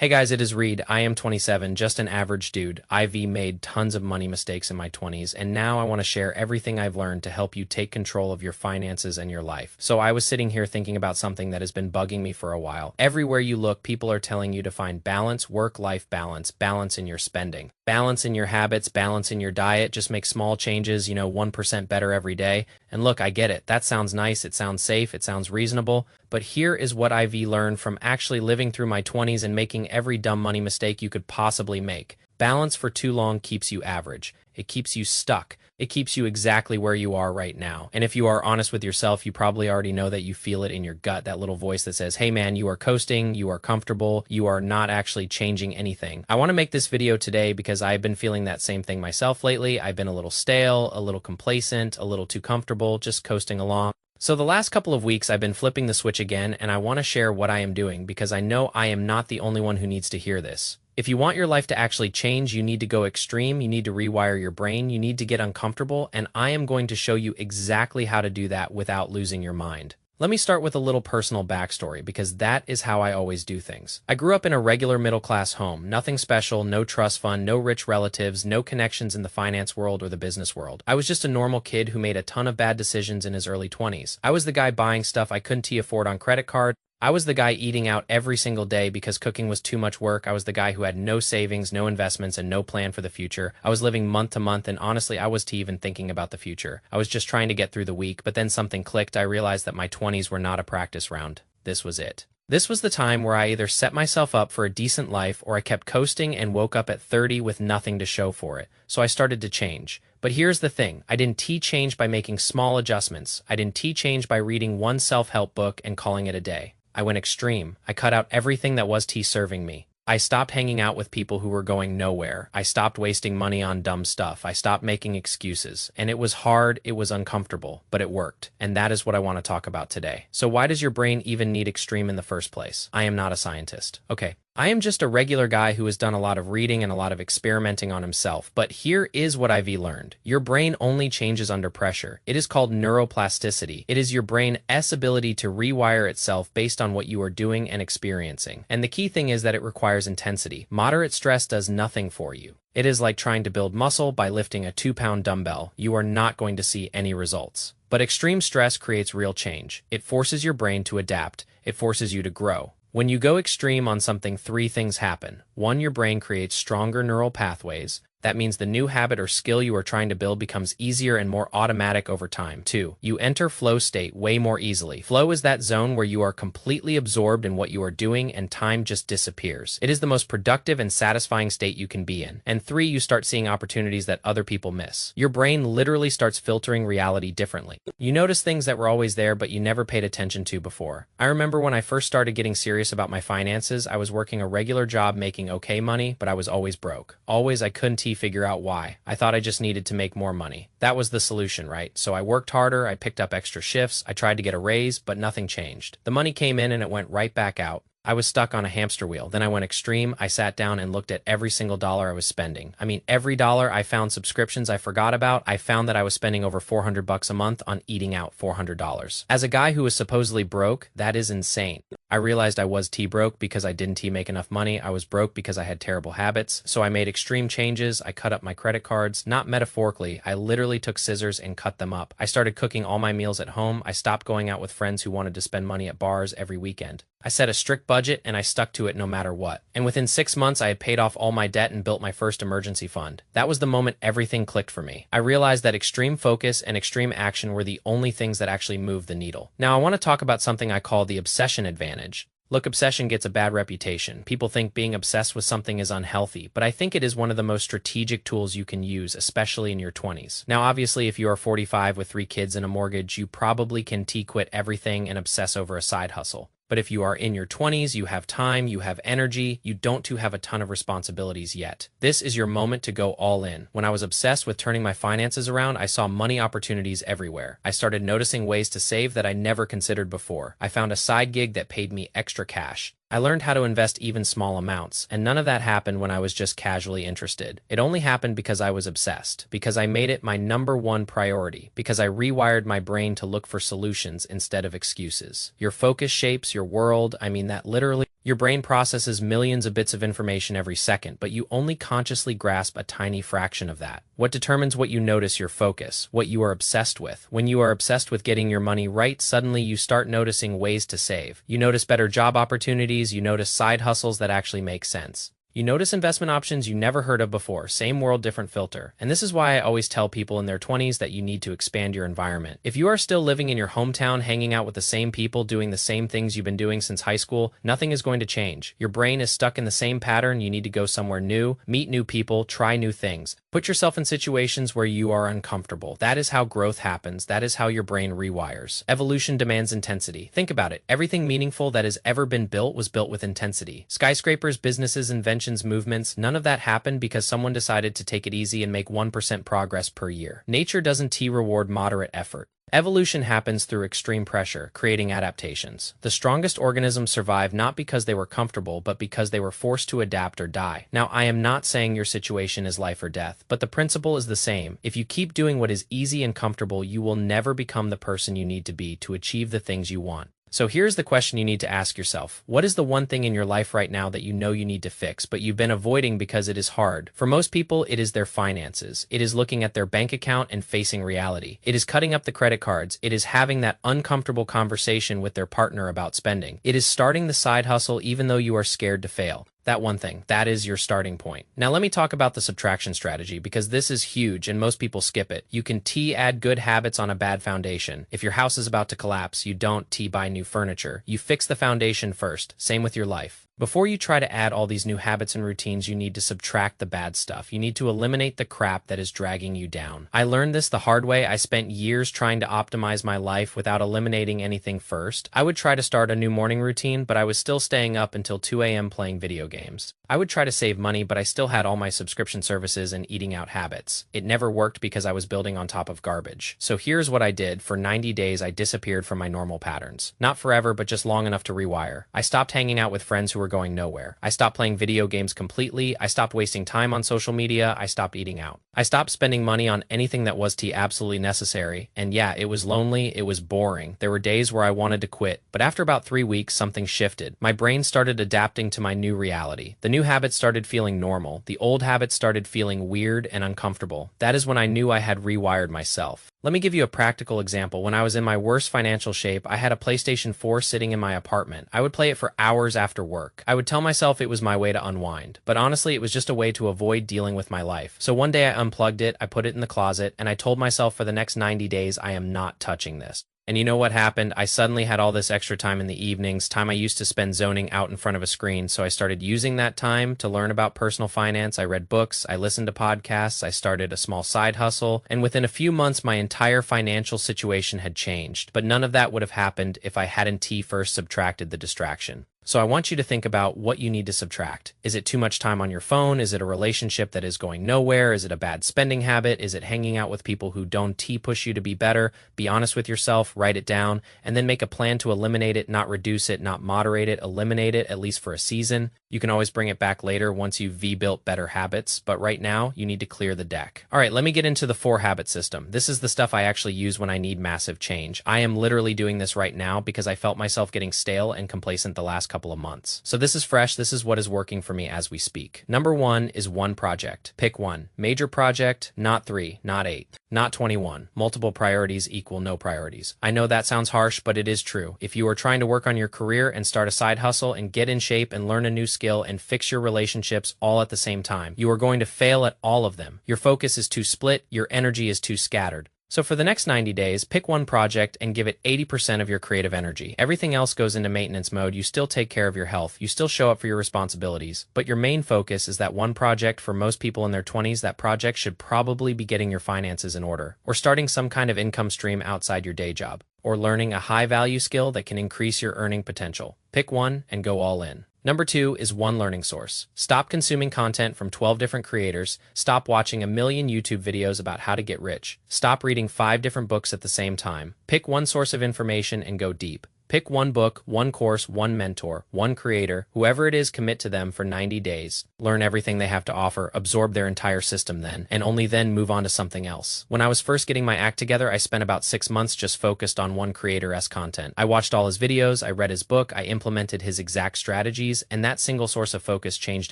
Hey guys, it is Reed. I am 27, just an average dude. I've made tons of money mistakes in my 20s, and now I want to share everything I've learned to help you take control of your finances and your life. So I was sitting here thinking about something that has been bugging me for a while. Everywhere you look, people are telling you to find balance, work-life balance, balance in your spending, balance in your habits, balance in your diet, just make small changes, 1% better every day. And look, I get it. That sounds nice, it sounds safe, it sounds reasonable, but here is what I've learned from actually living through my 20s and making every dumb money mistake you could possibly make. Balance for too long keeps you average. It keeps you stuck. It keeps you exactly where you are right now. And if you are honest with yourself, you probably already know that you feel it in your gut, that little voice that says, hey man, you are coasting, you are comfortable, you are not actually changing anything. I want to make this video today because I've been feeling that same thing myself lately. I've been a little stale, a little complacent, a little too comfortable, just coasting along. So the last couple of weeks I've been flipping the switch again, and I want to share what I am doing because I know I am not the only one who needs to hear this. If you want your life to actually change, you need to go extreme, you need to rewire your brain, you need to get uncomfortable, and I am going to show you exactly how to do that without losing your mind. Let me start with a little personal backstory because that is how I always do things. I grew up in a regular middle-class home, nothing special, no trust fund, no rich relatives, no connections in the finance world or the business world. I was just a normal kid who made a ton of bad decisions in his early 20s. I was the guy buying stuff I couldn't afford on credit card. I was the guy eating out every single day because cooking was too much work. I was the guy who had no savings, no investments, and no plan for the future. I was living month to month, and honestly, I was even thinking about the future. I was just trying to get through the week, but then something clicked. I realized that my 20s were not a practice round. This was it. This was the time where I either set myself up for a decent life or I kept coasting and woke up at 30 with nothing to show for it. So I started to change. But here's the thing. I didn't change by making small adjustments. I didn't change by reading one self-help book and calling it a day. I went extreme. I cut out everything that was serving me. I stopped hanging out with people who were going nowhere. I stopped wasting money on dumb stuff. I stopped making excuses. And it was hard, it was uncomfortable, but it worked. And that is what I want to talk about today. So why does your brain even need extreme in the first place? I am not a scientist. Okay. I am just a regular guy who has done a lot of reading and a lot of experimenting on himself, but here is what I've learned. Your brain only changes under pressure. It is called neuroplasticity. It is your brain's ability to rewire itself based on what you are doing and experiencing. And the key thing is that it requires intensity. Moderate stress does nothing for you. It is like trying to build muscle by lifting a 2-pound dumbbell. You are not going to see any results. But extreme stress creates real change. It forces your brain to adapt. It forces you to grow. When you go extreme on something, 3 things happen. 1, your brain creates stronger neural pathways. That means the new habit or skill you are trying to build becomes easier and more automatic over time. 2, you enter flow state way more easily. Flow is that zone where you are completely absorbed in what you are doing and time just disappears. It is the most productive and satisfying state you can be in. And 3, you start seeing opportunities that other people miss. Your brain literally starts filtering reality differently. You notice things that were always there but you never paid attention to before. I remember when I first started getting serious about my finances, I was working a regular job making okay money, but I was always broke. Always I couldn't figure out why. I thought I just needed to make more money. That was the solution, right? So I worked harder, I picked up extra shifts, I tried to get a raise, but nothing changed. The money came in and it went right back out. I was stuck on a hamster wheel. Then I went extreme. I sat down and looked at every single dollar I was spending. I mean, every dollar. I found subscriptions I forgot about. I found that I was spending over $400 a month on eating out $400. As a guy who was supposedly broke, that is insane. I realized I was broke because I didn't make enough money. I was broke because I had terrible habits. So I made extreme changes. I cut up my credit cards, not metaphorically. I literally took scissors and cut them up. I started cooking all my meals at home. I stopped going out with friends who wanted to spend money at bars every weekend. I set a strict budget and I stuck to it no matter what. And within 6 months, I had paid off all my debt and built my first emergency fund. That was the moment everything clicked for me. I realized that extreme focus and extreme action were the only things that actually moved the needle. Now I want to talk about something I call the obsession advantage. Look, obsession gets a bad reputation. People think being obsessed with something is unhealthy, but I think it is one of the most strategic tools you can use, especially in your 20s. Now, obviously, if you are 45 with 3 kids and a mortgage, you probably can quit everything and obsess over a side hustle. But if you are in your 20s, you have time, you have energy, you don't have a ton of responsibilities yet. This is your moment to go all in. When I was obsessed with turning my finances around, I saw money opportunities everywhere. I started noticing ways to save that I never considered before. I found a side gig that paid me extra cash. I learned how to invest even small amounts, and none of that happened when I was just casually interested. It only happened because I was obsessed, because I made it my #1 priority, because I rewired my brain to look for solutions instead of excuses. Your focus shapes your world. I mean that literally. Your brain processes millions of bits of information every second, but you only consciously grasp a tiny fraction of that. What determines what you notice? Your focus, what you are obsessed with. When you are obsessed with getting your money right, suddenly you start noticing ways to save. You notice better job opportunities, you notice side hustles that actually make sense. You notice investment options you never heard of before. Same world, different filter. And this is why I always tell people in their 20s that you need to expand your environment. If you are still living in your hometown, hanging out with the same people, doing the same things you've been doing since high school, nothing is going to change. Your brain is stuck in the same pattern. You need to go somewhere new, meet new people, try new things. Put yourself in situations where you are uncomfortable. That is how growth happens. That is how your brain rewires. Evolution demands intensity. Think about it. Everything meaningful that has ever been built was built with intensity. Skyscrapers, businesses, inventions, movements, none of that happened because someone decided to take it easy and make 1% progress per year. Nature doesn't reward moderate effort. Evolution happens through extreme pressure, creating adaptations. The strongest organisms survive not because they were comfortable, but because they were forced to adapt or die. Now, I am not saying your situation is life or death, but the principle is the same. If you keep doing what is easy and comfortable, you will never become the person you need to be to achieve the things you want. So here's the question you need to ask yourself. What is the one thing in your life right now that you know you need to fix, but you've been avoiding because it is hard? For most people, it is their finances. It is looking at their bank account and facing reality. It is cutting up the credit cards. It is having that uncomfortable conversation with their partner about spending. It is starting the side hustle even though you are scared to fail. That one thing, that is your starting point. Now let me talk about the subtraction strategy because this is huge and most people skip it. You can add good habits on a bad foundation. If your house is about to collapse, you don't buy new furniture. You fix the foundation first. Same with your life. Before you try to add all these new habits and routines, you need to subtract the bad stuff. You need to eliminate the crap that is dragging you down. I learned this the hard way. I spent years trying to optimize my life without eliminating anything first. I would try to start a new morning routine, but I was still staying up until 2 a.m. playing video games. I would try to save money, but I still had all my subscription services and eating out habits. It never worked because I was building on top of garbage. So here's what I did. For 90 days, I disappeared from my normal patterns. Not forever, but just long enough to rewire. I stopped hanging out with friends who were going nowhere. I stopped playing video games completely. I stopped wasting time on social media. I stopped eating out. I stopped spending money on anything that was absolutely necessary. And yeah, it was lonely. It was boring. There were days where I wanted to quit. But after about 3 weeks, something shifted. My brain started adapting to my new reality. The new habits started feeling normal. The old habits started feeling weird and uncomfortable. That is when I knew I had rewired myself. Let me give you a practical example. When I was in my worst financial shape, I had a PlayStation 4 sitting in my apartment. I would play it for hours after work. I would tell myself it was my way to unwind, but honestly, it was just a way to avoid dealing with my life. So one day I unplugged it, I put it in the closet, and I told myself for the next 90 days, I am not touching this. And you know what happened? I suddenly had all this extra time in the evenings, time I used to spend zoning out in front of a screen. So I started using that time to learn about personal finance. I read books, I listened to podcasts, I started a small side hustle. And within a few months, my entire financial situation had changed. But none of that would have happened if I hadn't first subtracted the distraction. So I want you to think about what you need to subtract. Is it too much time on your phone? Is it a relationship that is going nowhere? Is it a bad spending habit? Is it hanging out with people who don't push you to be better? Be honest with yourself, write it down, and then make a plan to eliminate it, not reduce it, not moderate it, eliminate it, at least for a season. You can always bring it back later once you've built better habits, but right now you need to clear the deck. All right, let me get into the 4-habit system. This is the stuff I actually use when I need massive change. I am literally doing this right now because I felt myself getting stale and complacent the last couple of months. So this is fresh. This is what is working for me as we speak. Number 1 is one project. Pick one. Major project, not 3, not 8, not 21. Multiple priorities equal no priorities. I know that sounds harsh, but it is true. If you are trying to work on your career and start a side hustle and get in shape and learn a new skill and fix your relationships all at the same time, you are going to fail at all of them. Your focus is too split. Your energy is too scattered. So for the next 90 days, pick one project and give it 80% of your creative energy. Everything else goes into maintenance mode. You still take care of your health. You still show up for your responsibilities. But your main focus is that one project. For most people in their 20s, that project should probably be getting your finances in order, or starting some kind of income stream outside your day job, or learning a high-value skill that can increase your earning potential. Pick one and go all in. Number 2 is one learning source. Stop consuming content from 12 different creators. Stop watching a million YouTube videos about how to get rich. Stop reading 5 different books at the same time. Pick one source of information and go deep. Pick one book, one course, one mentor, one creator, whoever it is, commit to them for 90 days. Learn everything they have to offer, absorb their entire system then, and only then move on to something else. When I was first getting my act together, I spent about 6 months just focused on one creator's content. I watched all his videos, I read his book, I implemented his exact strategies, and that single source of focus changed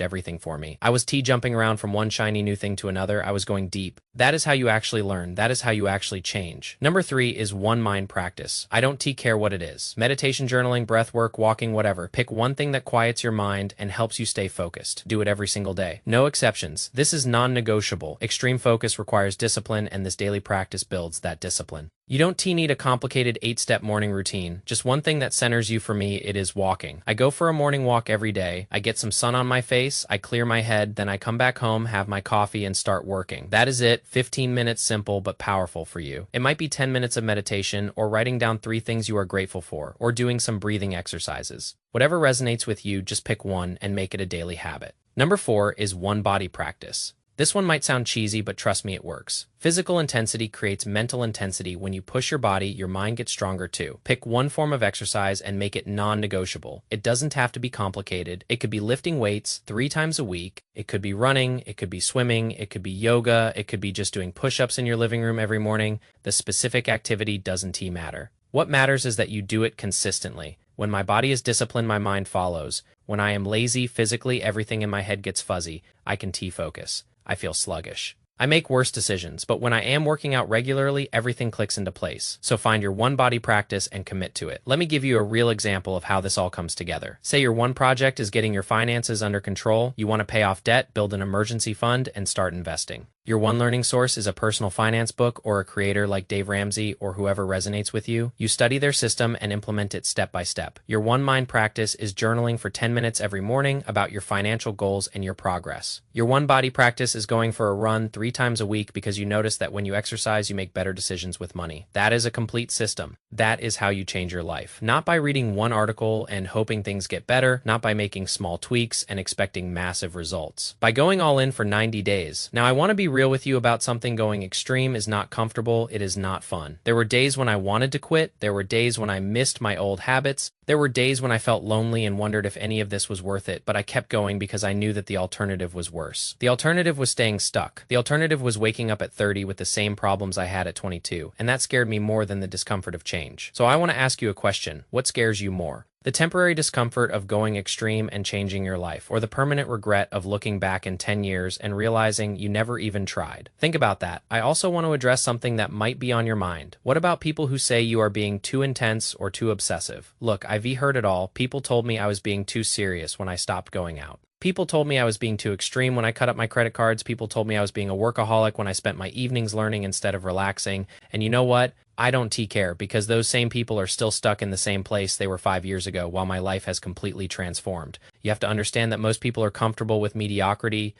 everything for me. I was jumping around from one shiny new thing to another. I was going deep. That is how you actually learn. That is how you actually change. Number 3 is one mind practice. I don't care what it is. Meditation, journaling, breath work, walking, whatever. Pick one thing that quiets your mind and helps you stay focused. Do it every single day. No exceptions. This is non-negotiable. Extreme focus requires discipline, and this daily practice builds that discipline. You don't need a complicated 8-step morning routine. Just one thing that centers you. For me, it is walking. I go for a morning walk every day. I get some sun on my face, I clear my head, then I come back home, have my coffee, and start working. That is it. 15 minutes, simple but powerful for you. It might be 10 minutes of meditation, or writing down 3 things you are grateful for, or doing some breathing exercises. Whatever resonates with you, just pick one and make it a daily habit. Number 4 is one body practice. This one might sound cheesy, but trust me, it works. Physical intensity creates mental intensity. When you push your body, your mind gets stronger too. Pick one form of exercise and make it non-negotiable. It doesn't have to be complicated. It could be lifting weights 3 times a week. It could be running. It could be swimming. It could be yoga. It could be just doing push-ups in your living room every morning. The specific activity doesn't matter. What matters is that you do it consistently. When my body is disciplined, my mind follows. When I am lazy physically, everything in my head gets fuzzy. I can focus. I feel sluggish. I make worse decisions, but when I am working out regularly, everything clicks into place. So find your one body practice and commit to it. Let me give you a real example of how this all comes together. Say your one project is getting your finances under control. You want to pay off debt, build an emergency fund, and start investing. Your one learning source is a personal finance book or a creator like Dave Ramsey or whoever resonates with you. You study their system and implement it step by step. Your one mind practice is journaling for 10 minutes every morning about your financial goals and your progress. Your one body practice is going for a run 3 times a week because you notice that when you exercise, you make better decisions with money. That is a complete system. That is how you change your life. Not by reading one article and hoping things get better, not by making small tweaks and expecting massive results. By going all in for 90 days. Now, I want to be real with you about something. Going extreme is not comfortable. It is not fun. There were days when I wanted to quit. There were days when I missed my old habits. There were days when I felt lonely and wondered if any of this was worth it, but I kept going because I knew that the alternative was worse. The alternative was staying stuck. The alternative was waking up at 30 with the same problems I had at 22, and that scared me more than the discomfort of change. So I want to ask you a question. What scares you more? The temporary discomfort of going extreme and changing your life, or the permanent regret of looking back in 10 years and realizing you never even tried? Think about that. I also want to address something that might be on your mind. What about people who say you are being too intense or too obsessive? Look, I've heard it all. People told me I was being too serious when I stopped going out. People told me I was being too extreme when I cut up my credit cards. People told me I was being a workaholic when I spent my evenings learning instead of relaxing. And you know what? I don't care, because those same people are still stuck in the same place they were 5 years ago while my life has completely transformed. You have to understand that most people are comfortable with mediocrity.